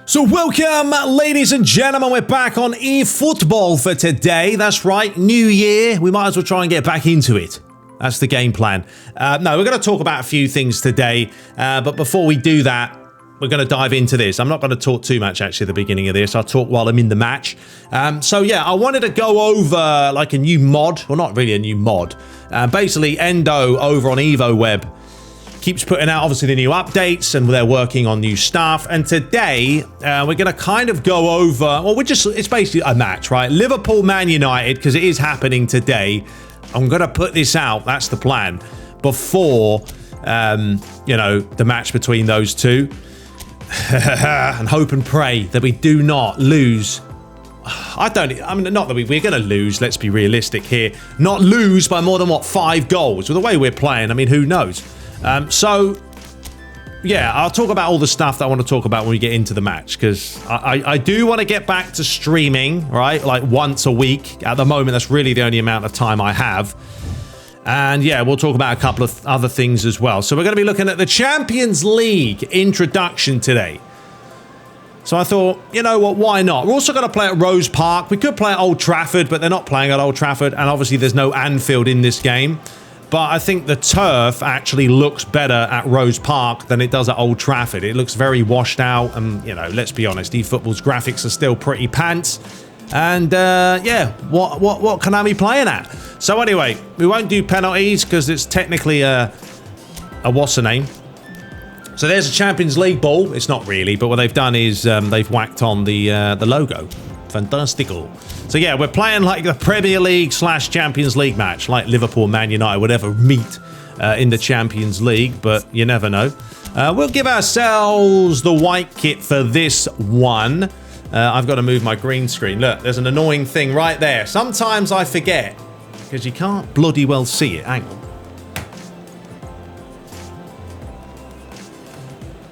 So welcome, ladies and gentlemen, we're back on eFootball for today. That's right, new year, we might as well try and get back into it. That's the game plan. No, we're going to talk about a few things today, but before we do that, we're going to dive into this. I'm not going to talk too much, actually, at the beginning of this. I'll talk while I'm in the match. So yeah, I wanted to go over like a new mod, well, not really a new mod. Basically, Endo over on EvoWeb keeps putting out obviously the new updates and they're working on new stuff. And today we're going to kind of go over, well, it's basically a match, right? Liverpool, Man United, because it is happening today. I'm going to put this out, that's the plan, before, you know, the match between those two. And hope and pray that we do not lose. I mean, not that we're going to lose, let's be realistic here. Not lose by more than, what, 5 goals? With the way we're playing, I mean, who knows? So, yeah, I'll talk about all the stuff that I want to talk about when we get into the match, because I do want to get back to streaming, right? Like once a week. At the moment, that's really the only amount of time I have. And yeah, we'll talk about a couple of other things as well. So we're going to be looking at the Champions League introduction today. So I thought, you know what, why not? We're also going to play at Rose Park. We could play at Old Trafford, but they're not playing at Old Trafford. And obviously there's no Anfield in this game. But I think the turf actually looks better at Rose Park than it does at Old Trafford. It looks very washed out. And, you know, let's be honest, eFootball's graphics are still pretty pants. And, yeah, what can I be playing at? So anyway, we won't do penalties because it's technically a what's the name? So there's a Champions League ball. It's not really, but what they've done is they've whacked on the logo. Fantastical. So yeah, we're playing like the Premier League / Champions League match, like Liverpool, Man United, whatever, meet in the Champions League, but you never know. We'll give ourselves the white kit for this one. I've got to move my green screen. Look, there's an annoying thing right there. Sometimes I forget, because you can't bloody well see it. Hang on.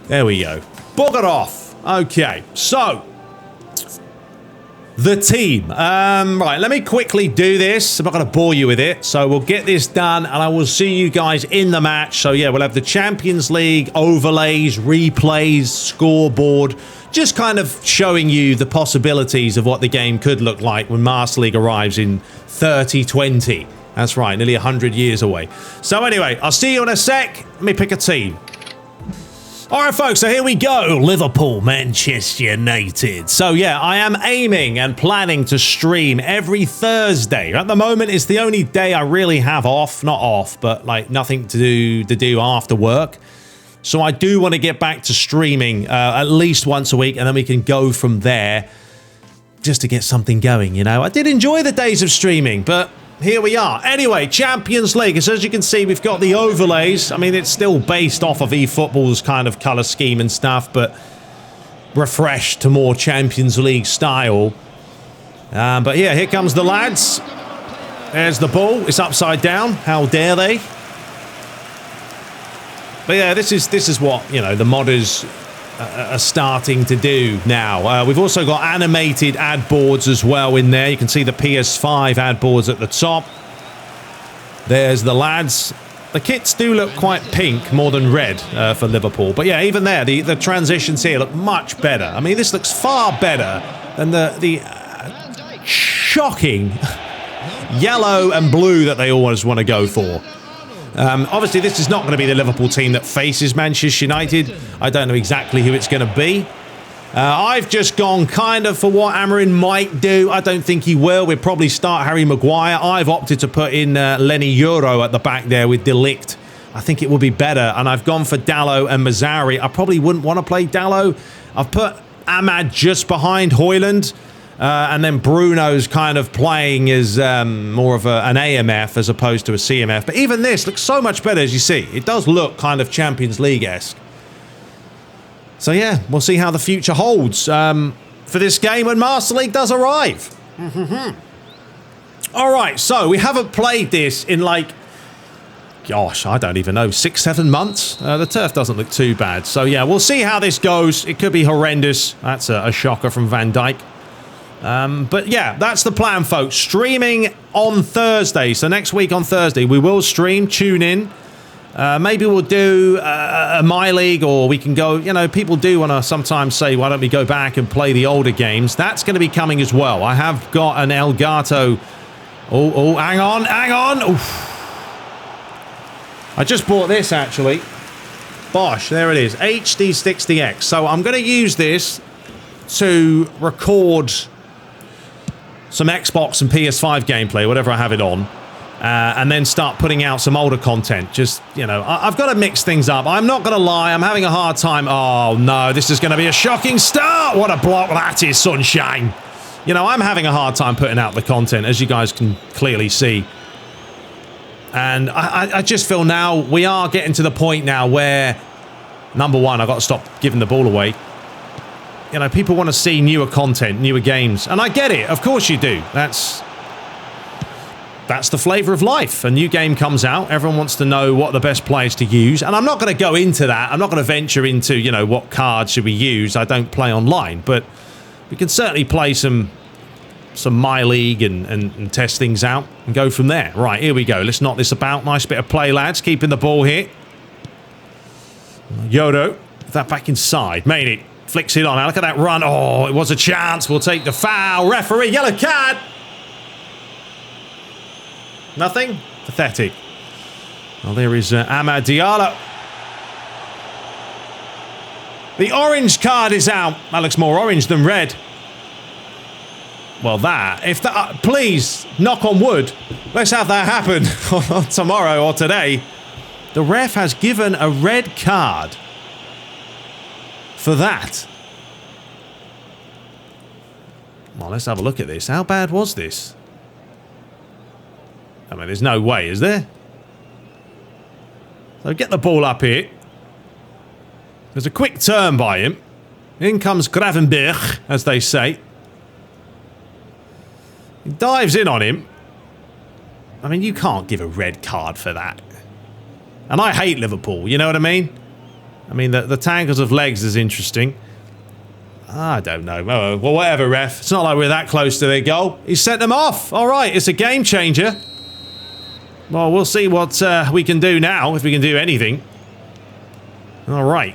There we go. Bugger off. Okay, so the team. Right, let me quickly do this. I'm not going to bore you with it. So we'll get this done and I will see you guys in the match. So yeah, we'll have the Champions League overlays, replays, scoreboard. Just kind of showing you the possibilities of what the game could look like when Master League arrives in 3020. That's right, nearly 100 years away. So anyway, I'll see you in a sec. Let me pick a team. All right, folks, so here we go. Liverpool, Manchester United. So, yeah, I am aiming and planning to stream every Thursday. At the moment, it's the only day I really have off. Not off, but, like, nothing to do after work. So I do want to get back to streaming at least once a week, and then we can go from there just to get something going, you know. I did enjoy the days of streaming, but here we are. Anyway, Champions League. So as you can see, we've got the overlays. I mean, it's still based off of eFootball's kind of colour scheme and stuff, but refreshed to more Champions League style. But yeah, here comes the lads. There's the ball. It's upside down. How dare they? But yeah, this is what, you know, the modders are starting to do now. We've also got animated ad boards as well in there. You can see the PS5 ad boards at the top. There's the lads. The kits do look quite pink more than red for Liverpool. But yeah, even there, the transitions here look much better. I mean, this looks far better than the shocking yellow and blue that they always want to go for. Obviously, this is not going to be the Liverpool team that faces Manchester United. I don't know exactly who it's going to be. I've just gone kind of for what Amarin might do. I don't think he will. We'll probably start Harry Maguire. I've opted to put in Lenny Euro at the back there with De Ligt. I think it would be better. And I've gone for Dalot and Mazzari. I probably wouldn't want to play Dalot. I've put Ahmad just behind Højlund. And then Bruno's kind of playing as more of an AMF as opposed to a CMF. But even this looks so much better, as you see. It does look kind of Champions League-esque. So yeah, we'll see how the future holds for this game when Master League does arrive. All right, so we haven't played this in like, gosh, I don't even know, 6-7 months. The turf doesn't look too bad. So yeah, we'll see how this goes. It could be horrendous. That's a shocker from Van Dijk. But yeah, that's the plan, folks. Streaming on Thursday. So next week on Thursday, we will stream. Tune in. Maybe we'll do a My League, or we can go, you know, people do want to sometimes say, why don't we go back and play the older games? That's going to be coming as well. I have got an Elgato. Oh, hang on. Oof. I just bought this, actually. Bosh, there it is. HD60X. So I'm going to use this to record some Xbox and PS5 gameplay, whatever I have it on. And then start putting out some older content. Just, you know, I've got to mix things up. I'm not going to lie, I'm having a hard time. Oh, no, this is going to be a shocking start. What a block that is, sunshine. You know, I'm having a hard time putting out the content, as you guys can clearly see. And I just feel now we are getting to the point now where, number one, I've got to stop giving the ball away. You know, people want to see newer content, newer games. And I get it. Of course you do. That's the flavour of life. A new game comes out. Everyone wants to know what the best players to use. And I'm not going to go into that. I'm not going to venture into, you know, what cards should we use. I don't play online. But we can certainly play some My League and test things out and go from there. Right, here we go. Let's knock this about. Nice bit of play, lads. Keeping the ball here. Yodo. That back inside. Made it. Flicks it on. Now look at that run. Oh, it was a chance. We'll take the foul. Referee, yellow card. Nothing? Pathetic. Well, there is Amad Diallo. The orange card is out. That looks more orange than red. Well, please, knock on wood. Let's have that happen tomorrow or today. The ref has given a red card for that. Well, let's have a look at this. How bad was this? I mean, there's no way, is there? So get the ball up here. There's a quick turn by him. In comes Gravenberg, as they say. He dives in on him. I mean, you can't give a red card for that. And I hate Liverpool, you know what I mean? I mean, the tangles of legs is interesting. I don't know. Oh, well, whatever, ref. It's not like we're that close to their goal. He sent them off. All right, it's a game changer. Well, we'll see what we can do now, if we can do anything. All right.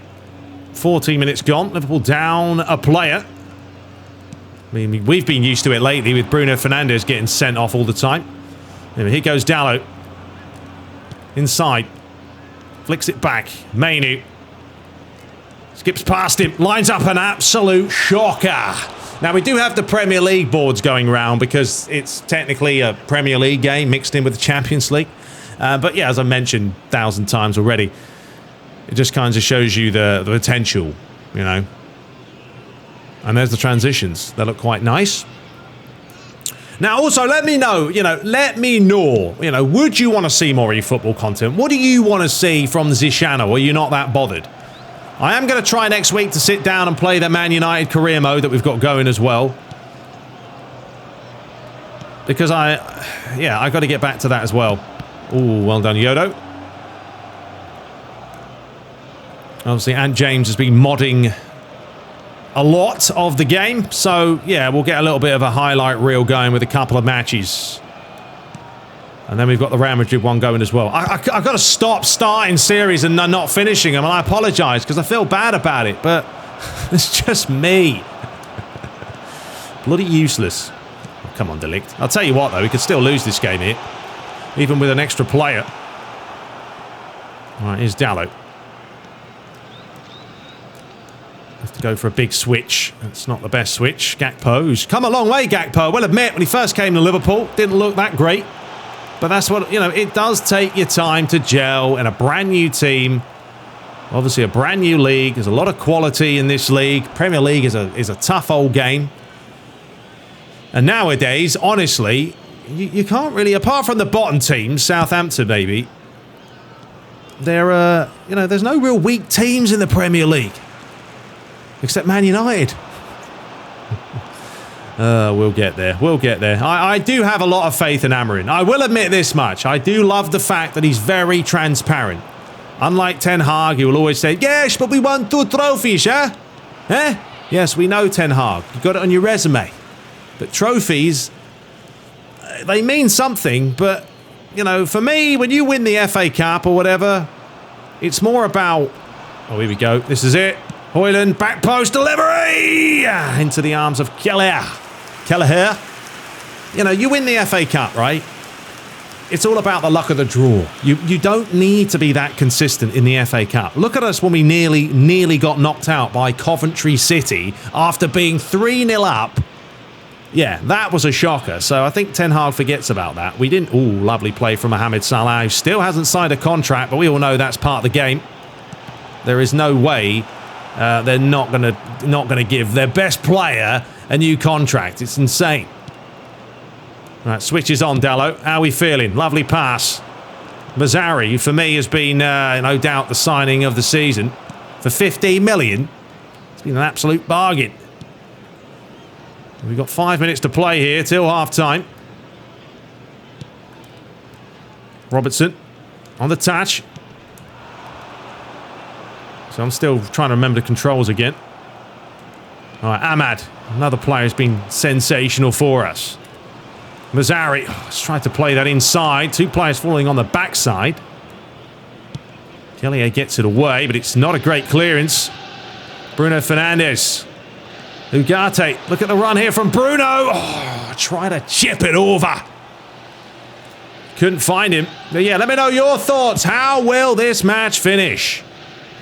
14 minutes gone. Liverpool down a player. I mean, we've been used to it lately with Bruno Fernandes getting sent off all the time. Anyway, here goes Dalot. Inside. Flicks it back. Mainu. Skips past him. Lines up an absolute shocker. Now, we do have the Premier League boards going around because it's technically a Premier League game mixed in with the Champions League. But yeah, as I mentioned 1,000 times already, it just kind of shows you the potential, you know. And there's the transitions. They look quite nice. Now, also, let me know, would you want to see more eFootball content? What do you want to see from this channel? Or are you not that bothered? I am going to try next week to sit down and play the Man United career mode that we've got going as well. Because I got to get back to that as well. Ooh, well done, Yodo. Obviously, Ant James has been modding a lot of the game. So, yeah, we'll get a little bit of a highlight reel going with a couple of matches. And then we've got the Real Madrid one going as well. I've got to stop starting series and not finishing them. And I apologise because I feel bad about it. But it's just me. Bloody useless. Oh, come on, Delict. I'll tell you what, though. We could still lose this game here. Even with an extra player. All right, here's Dalot. Have to go for a big switch. That's not the best switch. Gakpo, who's come a long way, Gakpo. Well, admit, when he first came to Liverpool, didn't look that great. But that's what, you know, it does take your time to gel in a brand new team. Obviously, a brand new league. There's a lot of quality in this league. Premier League is a tough old game. And nowadays, honestly, you can't really, apart from the bottom teams, Southampton maybe, there's no real weak teams in the Premier League. Except Man United. We'll get there. We'll get there. I do have a lot of faith in Amorim. I will admit this much. I do love the fact that he's very transparent. Unlike Ten Hag, he will always say, yes, but we won 2 trophies, yeah? Eh? Yes, we know, Ten Hag. You got it on your resume. But trophies, they mean something. But, you know, for me, when you win the FA Cup or whatever, It's more about... Oh, here we go. This is it. Hoyland, back post delivery! Into the arms of Kelleher. You know, you win the FA Cup, right? It's all about the luck of the draw. You don't need to be that consistent in the FA Cup. Look at us when we nearly got knocked out by Coventry City after being 3-0 up. Yeah, that was a shocker. So I think Ten Hag forgets about that. We didn't... Ooh, lovely play from Mohamed Salah, who still hasn't signed a contract, but we all know that's part of the game. There is no way they're not gonna give their best player a new contract. It's insane. Right, switches on, Dallo. How are we feeling? Lovely pass. Mazzari, for me, has been, no doubt, the signing of the season. For 15 million, it's been an absolute bargain. We've got 5 minutes to play here till half-time. Robertson on the touch. So I'm still trying to remember the controls again. All right, Ahmad, another player who's been sensational for us. Mazzari, let's try to play that inside. Two players falling on the backside. Kelleher gets it away, but it's not a great clearance. Bruno Fernandes. Ugarte, look at the run here from Bruno. Oh, try to chip it over. Couldn't find him. But yeah, let me know your thoughts. How will this match finish?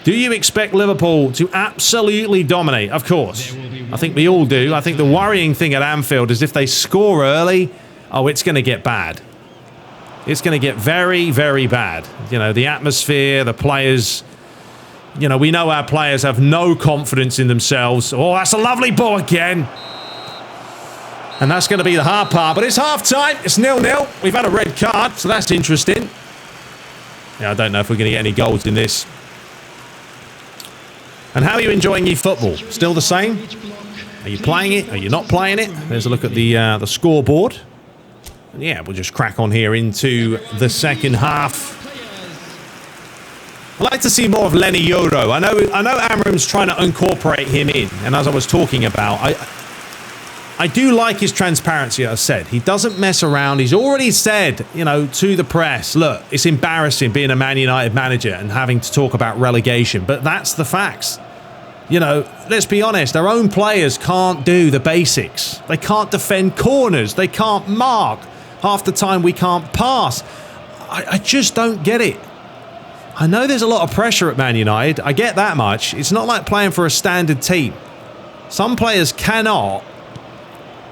Do you expect Liverpool to absolutely dominate? Of course. I think we all do. I think the worrying thing at Anfield is if they score early, oh, it's going to get bad. It's going to get very, very bad. You know, the atmosphere, the players... You know, we know our players have no confidence in themselves. Oh, that's a lovely ball again. And that's going to be the hard part. But it's half-time. It's 0-0. We've had a red card, so that's interesting. Yeah, I don't know if we're going to get any goals in this. And how are you enjoying eFootball? Still the same? Are you playing it? Are you not playing it? There's a look at the scoreboard. And yeah, we'll just crack on here into the second half. I'd like to see more of Lenny Yoro. I know Amram's trying to incorporate him in, and as I was talking about, I do like his transparency, as I said. He doesn't mess around. He's already said, you know, to the press, look, it's embarrassing being a Man United manager and having to talk about relegation, but that's the facts. You know, let's be honest, our own players can't do the basics. They can't defend corners. They can't mark. Half the time we can't pass. I just don't get it. I know there's a lot of pressure at Man United. I get that much. It's not like playing for a standard team. Some players cannot.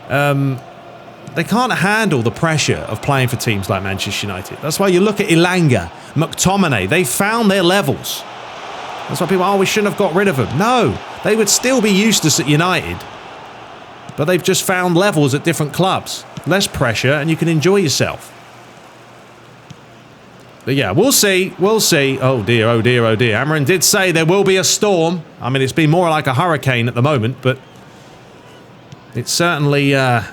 They can't handle the pressure of playing for teams like Manchester United. That's why you look at Elanga, McTominay. They found their levels. That's why people, oh, we shouldn't have got rid of them. No, they would still be useless at United. But they've just found levels at different clubs. Less pressure and you can enjoy yourself. But yeah, we'll see. We'll see. Oh dear, oh dear, oh dear. Amran did say there will be a storm. I mean, it's been more like a hurricane at the moment, but it's certainly, yeah,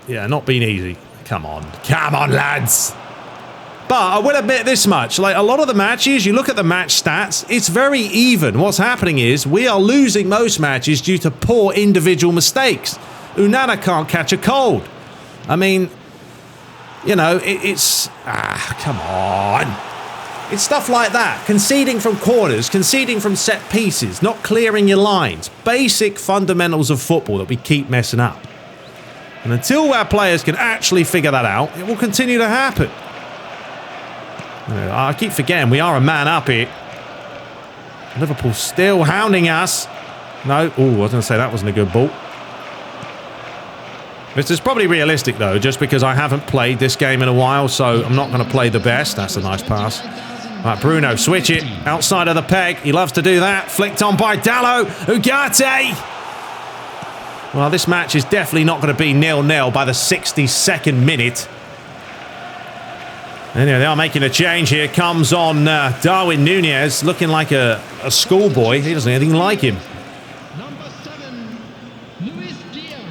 not been easy. Come on. Come on, lads. But I will admit this much. Like, a lot of the matches, you look at the match stats, it's very even. What's happening is we are losing most matches due to poor individual mistakes. Unana can't catch a cold. I mean... You know, it's... come on. It's stuff like that. Conceding from corners, conceding from set pieces, not clearing your lines. Basic fundamentals of football that we keep messing up. And until our players can actually figure that out, it will continue to happen. You know, I keep forgetting we are a man up here. Liverpool still hounding us. No. Oh, I was going to say that wasn't a good ball. This is probably realistic, though, just because I haven't played this game in a while, so I'm not going to play the best. That's a nice pass. Right, Bruno, switch it. Outside of the peg. He loves to do that. Flicked on by Dallo. Ugarte! Well, this match is definitely not going to be 0-0 by the 62nd minute. Anyway, they are making a change here. Comes on Darwin Nunez, looking like a schoolboy. He doesn't anything like him.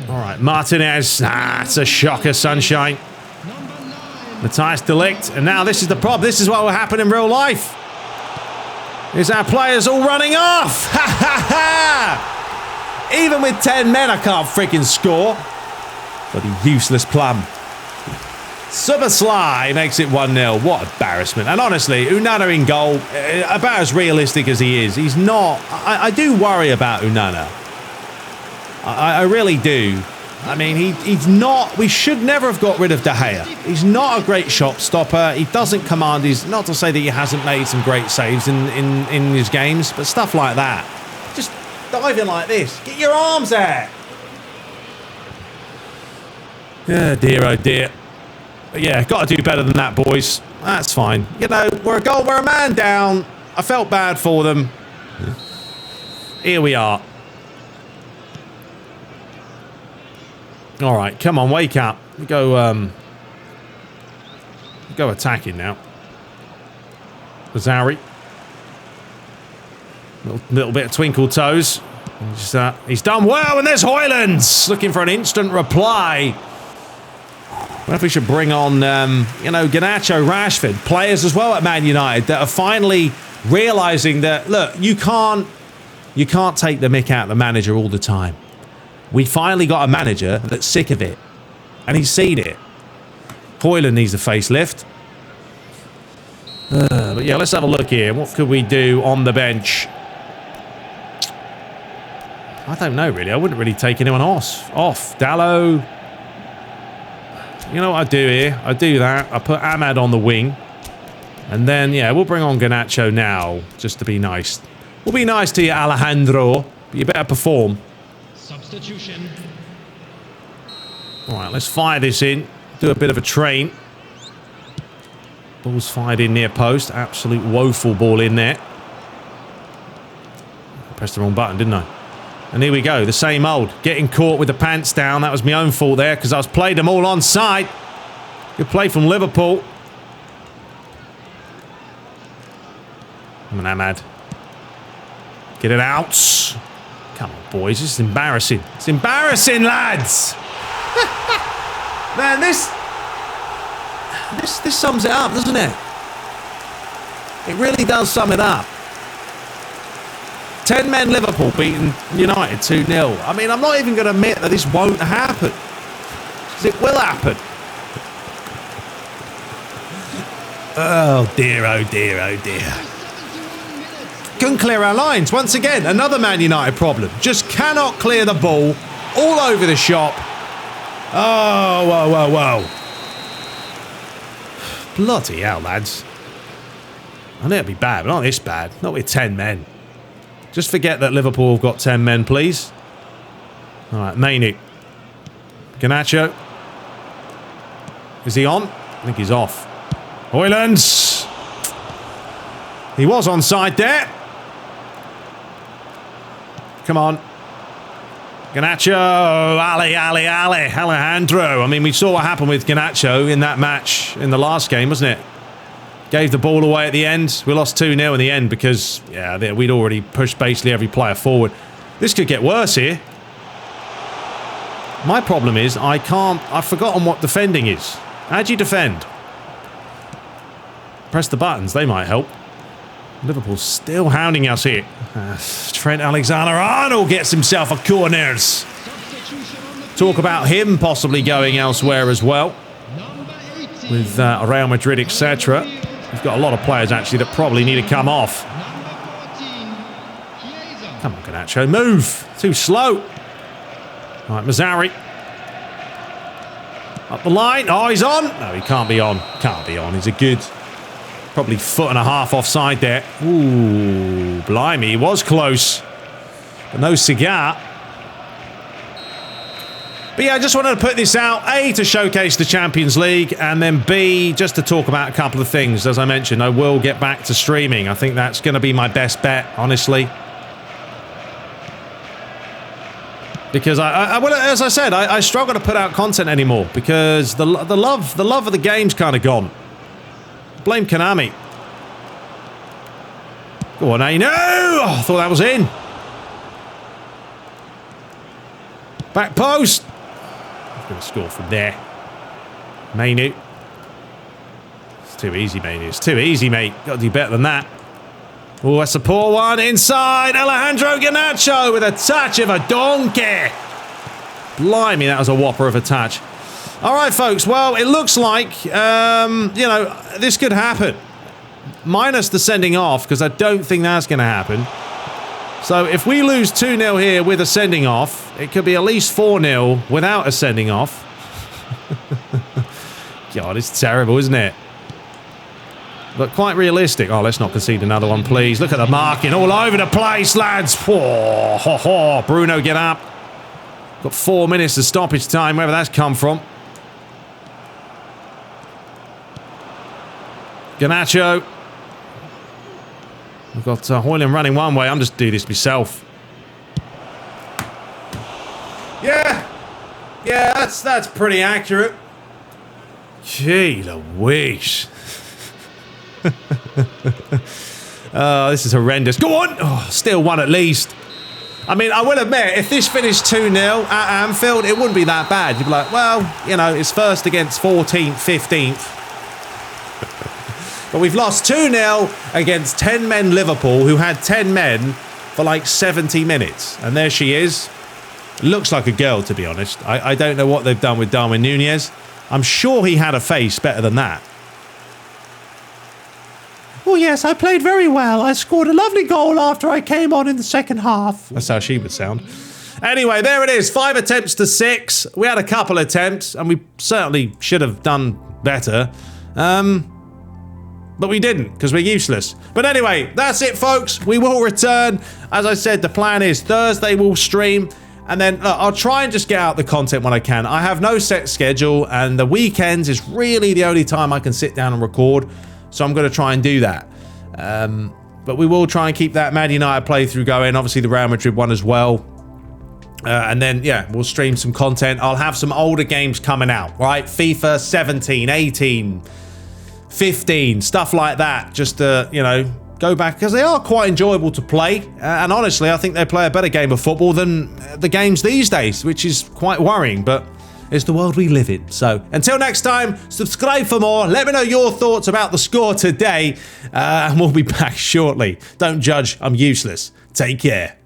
All right, Martinez. It's a shocker, sunshine. Matthias de Ligt. And now this is the problem. This is what will happen in real life. Is our players all running off. Ha ha ha! Even with 10 men, I can't freaking score. Bloody useless plum. Super Sly makes it 1-0. What embarrassment. And honestly, Onana in goal, about as realistic as he is, he's not... I do worry about Onana. I really do. I mean, he's not... We should never have got rid of De Gea. He's not a great shot stopper. He doesn't command his... Not to say that he hasn't made some great saves in his games, but stuff like that. Just diving like this. Get your arms out. Oh dear, oh dear. But yeah, got to do better than that, boys. That's fine. You know, we're a man down. I felt bad for them. Here we are. All right, come on, wake up. We go attacking now. Bazari. Little bit of twinkle toes. He's done well, and there's Højlund looking for an instant reply. I wonder if we should bring on, you know, Garnacho, Rashford, players as well at Man United that are finally realising that, look, you can't take the mick out of the manager all the time. We finally got a manager that's sick of it, and he's seen it. Højlund needs a facelift. But yeah, let's have a look here. What could we do on the bench? I don't know, really. I wouldn't really take anyone off. Dallo. You know what I do here? I do that. I put Ahmad on the wing. And then, yeah, we'll bring on Garnacho now, just to be nice. We'll be nice to you, Alejandro, but you better perform. Substitution. All right, let's fire this in. Do a bit of a train. Ball's fired in near post. Absolute woeful ball in there. I pressed the wrong button, didn't I? And here we go, the same old. Getting caught with the pants down. That was my own fault there because I was played them all onside. Good play from Liverpool. Come on, Ahmad. Get it out. Come on, boys. This is embarrassing. It's embarrassing, lads. Man, this sums it up, doesn't it? It really does sum it up. 10 men Liverpool beating United 2-0. I mean, I'm not even going to admit that this won't happen. Because it will happen. Oh dear, oh dear, oh dear. Couldn't clear our lines. Once again, another Man United problem. Just cannot clear the ball. All over the shop. Oh, whoa, whoa, whoa. Bloody hell, lads. I know it'd be bad, but not this bad. Not with 10 men. Just forget that Liverpool have got 10 men, please. All right, Mainu. Garnacho. Is he on? I think he's off. Højlund. He was onside there. Come on. Garnacho. Ali. Alejandro. I mean, we saw what happened with Garnacho in that match in the last game, wasn't it? Gave the ball away at the end. We lost 2-0 in the end because, yeah, we'd already pushed basically every player forward. This could get worse here. My problem is I've forgotten what defending is. How do you defend? Press the buttons. They might help. Liverpool's still hounding us here. Trent Alexander-Arnold gets himself a corners. Talk about him possibly going elsewhere as well. With Real Madrid, etc. We've got a lot of players, actually, that probably need to come off. Come on, Garnacho, move! Too slow. All right, Mazzari. Up the line. Oh, he's on! No, he can't be on. Can't be on. He's a good... Probably foot and a half offside there. Ooh, blimey, he was close. But no cigar. But yeah, I just wanted to put this out, A, to showcase the Champions League, and then B, just to talk about a couple of things. As I mentioned, I will get back to streaming. I think that's going to be my best bet, honestly. Because, as I said, I struggle to put out content anymore, because the love of the game's kind of gone. Blame Konami. Go on, no! Oh, I thought that was in. Back post. Going to score from there. Mainu. It's too easy, Mainu. It's too easy, mate. Got to do better than that. Oh, that's a poor one. Inside. Alejandro Garnacho with a touch of a donkey. Blimey, that was a whopper of a touch. All right, folks. Well, it looks like, you know, this could happen. Minus the sending off, because I don't think that's going to happen. So if we lose 2-0 here with a sending off, it could be at least 4-0 without a sending off. God, it's terrible, isn't it? But quite realistic. Oh, let's not concede another one, please. Look at the marking all over the place, lads. Oh, ho, ho. Bruno, get up. Got 4 minutes of stoppage time, wherever that's come from. Garnacho. We've got Hoyland running one way. I'm just doing this myself. Yeah. Yeah, that's pretty accurate. Gee Louise. Oh, this is horrendous. Go on! Oh, still one at least. I mean, I will admit, if this finished 2-0 at Anfield, it wouldn't be that bad. You'd be like, well, you know, it's first against 14th, 15th. But we've lost 2-0 against 10 men Liverpool, who had 10 men for like 70 minutes. And there she is. Looks like a girl, to be honest. I don't know what they've done with Darwin Núñez. I'm sure he had a face better than that. Oh, yes, I played very well. I scored a lovely goal after I came on in the second half. That's how she would sound. Anyway, there it is. 5 attempts to 6. We had a couple attempts, and we certainly should have done better. But we didn't, because we're useless. But anyway, that's it, folks. We will return. As I said, the plan is Thursday we'll stream. And then I'll try and just get out the content when I can. I have no set schedule, and the weekends is really the only time I can sit down and record. So I'm going to try and do that. But we will try and keep that Man United playthrough going. Obviously, the Real Madrid one as well. And then, yeah, we'll stream some content. I'll have some older games coming out, right? FIFA 17, 18, 15, stuff like that. Just to, you know, go back, because they are quite enjoyable to play. And honestly, I think they play a better game of football than the games these days, which is quite worrying. But it's the world we live in. So until next time, subscribe for more. Let me know your thoughts about the score today. And we'll be back shortly. Don't judge. I'm useless. Take care.